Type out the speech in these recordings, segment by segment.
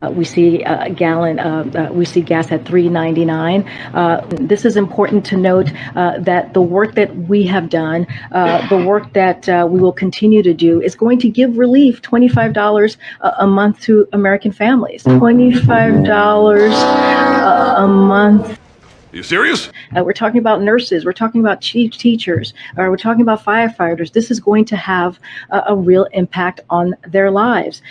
We see a gallon. We see gas at $3.99. This is important to note that the work that we have done, the work that we will continue to do, is going to give relief. $25 a month to American families. $25 a month. Are you serious? We're talking about nurses. We're talking about teachers. We're talking about firefighters. This is going to have a real impact on their lives.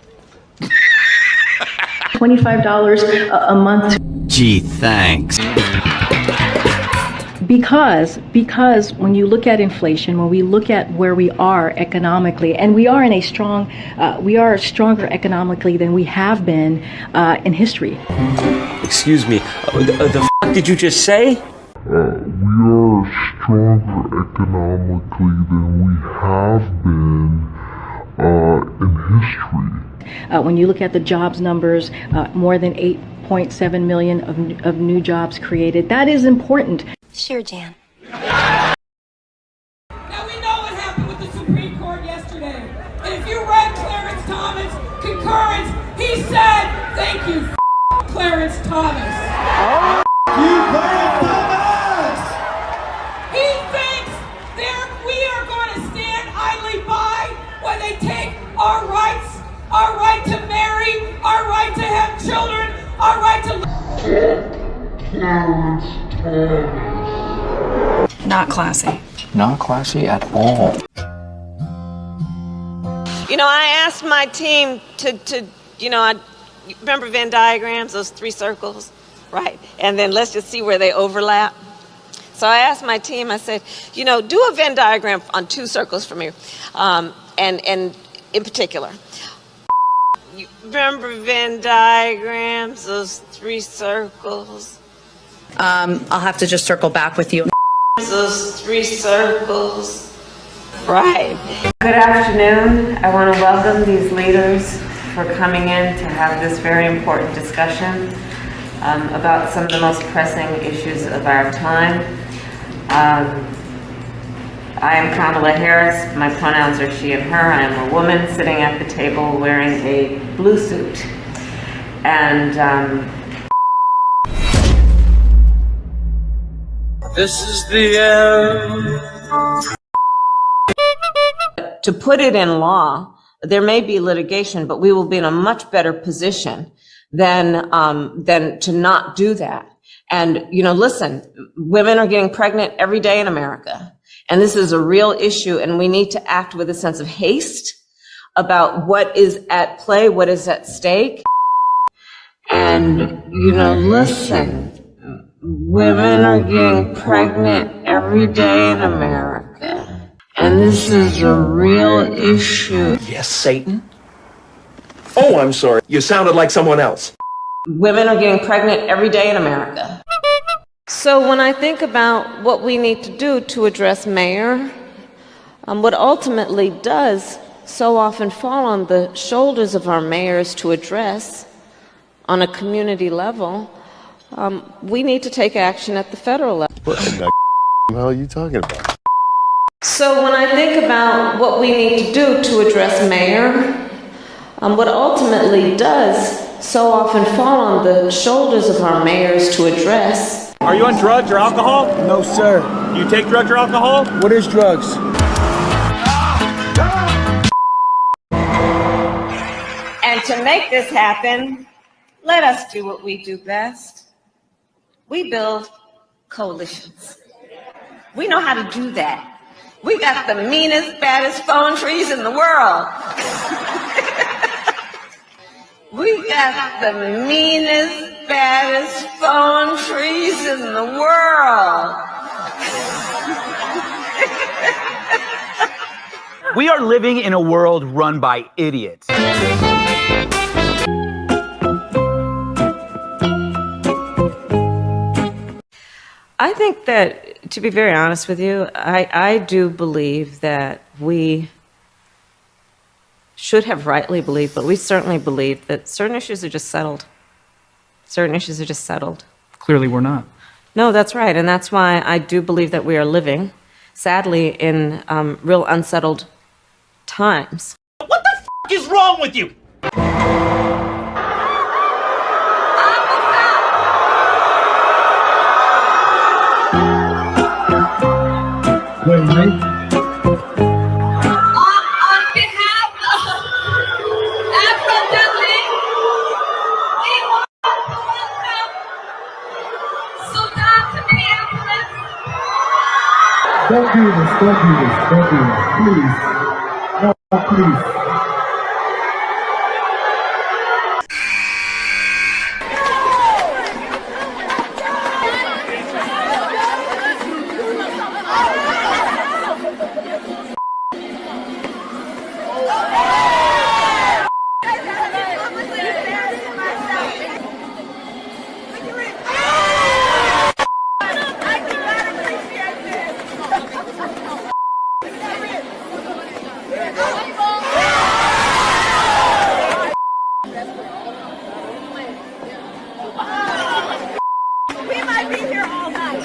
$25 a month. Gee, thanks. Because when you look at inflation, when we look at where we are economically, and we are stronger economically than we have been in history. Excuse me, the f*** did you just say? We are stronger economically than we have been in history. When you look at the jobs numbers, more than 8.7 million of new jobs created. That is important. Sure, Jan. Now we know what happened with the Supreme Court yesterday. And if you read Clarence Thomas' concurrence, he said, thank you, Clarence Thomas. You Clarence Thomas! He thinks we are going to stand idly by when they take our rights, our right to marry, our right to have children, our right to Not classy. Not classy at all. You know, I asked my team I remember Venn diagrams, those 3 circles, right? And then let's just see where they overlap. So I asked my team, I said, do a Venn diagram on 2 circles for me, and in particular. You remember Venn diagrams, those 3 circles? I'll have to just circle back with you. Those 3 circles, right? Good afternoon. I want to welcome these leaders for coming in to have this very important discussion about some of the most pressing issues of our time. I am Kamala Harris. My pronouns are she and her. I am a woman sitting at the table wearing a blue suit. And This is the end. To put it in law, there may be litigation, but we will be in a much better position than to not do that. And, listen, women are getting pregnant every day in America. And this is a real issue, and we need to act with a sense of haste about what is at play, what is at stake. And, listen, women are getting pregnant every day in America. And this is a real issue. Yes, Satan? Oh, I'm sorry. You sounded like someone else. Women are getting pregnant every day in America. So when I think about what we need to do to address mayor, what ultimately does so often fall on the shoulders of our mayors to address on a community level, we need to take action at the federal level. What the hell are you talking about? So when I think about what we need to do to address mayor, what ultimately does so often fall on the shoulders of our mayors to address. Are you on drugs or alcohol? No, sir. Do you take drugs or alcohol? What is drugs? And to make this happen, let us do what we do best. We build coalitions. We know how to do that. We got the meanest, baddest phone trees in the world. We got the meanest, baddest phone trees in the world. We are living in a world run by idiots. I think that, to be very honest with you, I do believe that we should have rightly believed, but we certainly believe that certain issues are just settled. Certain issues are just settled. Clearly we're not. No, that's right. And that's why I do believe that we are living, sadly, in real unsettled times. What the f*** is wrong with you? behalf of Afro-Dublin, we want to welcome Sultan to Minneapolis. Don't do this, don't do this, don't do this, please. No, please. We might be here all night.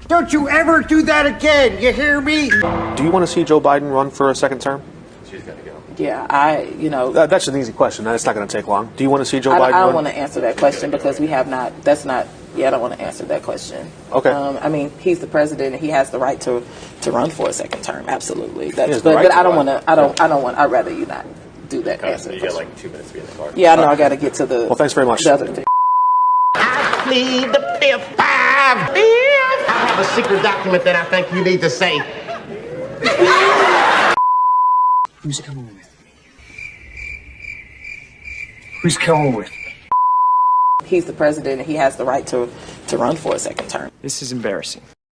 Don't you ever do that again, you hear me? Do you want to see Joe Biden run for a second term? Yeah, That's an easy question. That's not going to take long. Do you want to see Joe Biden I don't run? want to answer that question because we have not, I don't want to answer that question. Okay. I mean, he's the president and he has the right to run for a second term. Absolutely. has the right But to I don't run. want to, I'd rather you not do that answer. You got like 2 minutes to be in the car. Yeah, I know, I got to get to the. Well, thanks very much. The other thing. I plead the fifth, 5 fifth. I have a secret document that I think you need to say. Who's coming with me? Who's coming with me? He's the president and he has the right to run for a second term. This is embarrassing.